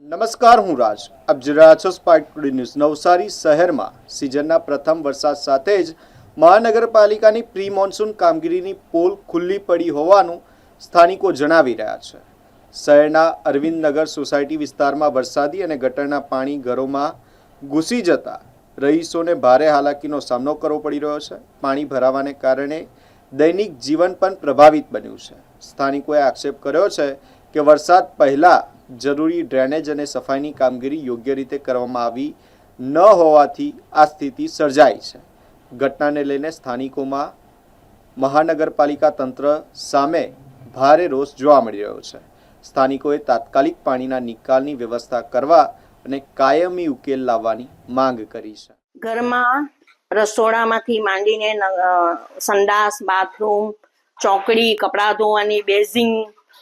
નમસ્કાર, હું રાજ. આપ જોઈ રહ્યા છો સ્પાર્ક ટુડે ન્યૂઝ. નવસારી શહેરમાં સિઝનના પ્રથમ વરસાદ સાથે જ મહાનગરપાલિકાની પ્રી મોન્સૂન કામગીરીની પોલ ખુલ્લી પડી હોવાનું સ્થાનિકો જણાવી રહ્યા છે. શહેરના અરવિંદનગર સોસાયટી વિસ્તારમાં વરસાદી અને ગટરના પાણી ઘરોમાં ઘૂસી જતા રહીશોને ભારે હાલાકીનો સામનો કરવો પડી રહ્યો છે. પાણી ભરાવાને કારણે દૈનિક જીવન પણ પ્રભાવિત બન્યું છે. સ્થાનિકોએ આક્ષેપ કર્યો છે કે વરસાદ પહેલાં જરૂરી ડ્રેનેજ અને સફાઈની કામગીરી યોગ્ય રીતે કરવામાં આવી ન હોવાથી આ સ્થિતિ સર્જાઈ છે. ઘટનાને લઈને સ્થાનિકોમાં મહાનગરપાલિકા તંત્ર સામે ભારે રોષ જોવા મળી રહ્યો છે. સ્થાનિકોએ તાત્કાલિક પાણીના નિકાલની વ્યવસ્થા કરવા અને કાયમી ઉકેલ લાવવાની માંગ કરી છે. ઘરમાં રસોડામાંથી માંડીને સંડાસ, બાથરૂમ, ચોકડી, કપડાં ધોવાની, બેઝિંગ,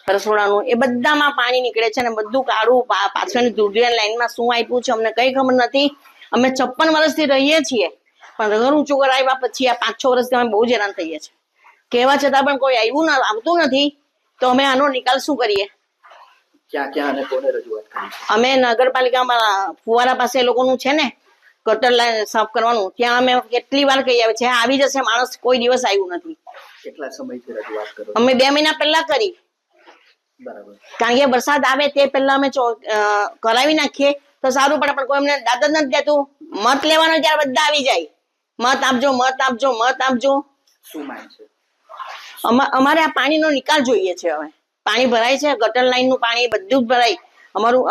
રસોડાનું એ બધામાં પાણી નીકળે છે અને બધું કાળું. પાછળની ધુડિયા લાઈનમાં શું આપ્યું છે અમને કઈ ખબર નથી. અમે 56 વર્ષથી રહીએ છીએ, પણ ઘર ઊંચું કરાવ્યા પછી આ 5-6 વર્ષથી અમે બહુ જ હેરાન થઈએ છીએ. કહેવા છતાં પણ કોઈ આવતું નથી, તો અમે આનો નિકાલ શું કરીએ? ક્યાં ક્યાં અને કોને રજૂઆત કરી છે? અમે નગરપાલિકામાં ફુવારા પાસે એ લોકોનું છે ને ગટર લાઈન સાફ કરવાનું, ત્યાં અમે કેટલી વાર કહી આવે છે આવી જશે માણસ, કોઈ દિવસ આવ્યું નથી. કેટલા સમયથી રજૂઆત કરો? અમે 2 મહિના પહેલા કરી. બરાબર. કારણ કે વરસાદ આવે તે પહેલા અમે કરાવી નાખીએ તો સારું પડે, પણ કોઈ અમને દાદ જ નથી દેતું. મત લેવાનો ત્યારે બધા આવી જાય, મત આપજો, મત આપજો, મત આપજો. શું માંગ છે? અમારે આ પાણીનો નિકાલ જોઈએ છે. હવે પાણી ભરાય છે, ગટર લાઈન નું પાણી બધું જ ભરાય.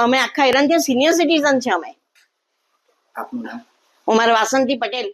અમે આખા હેરાન થયા. સિનિયર સિટીઝન છે અમે. આપનું નામ? અમારે વાસંતી પટેલ.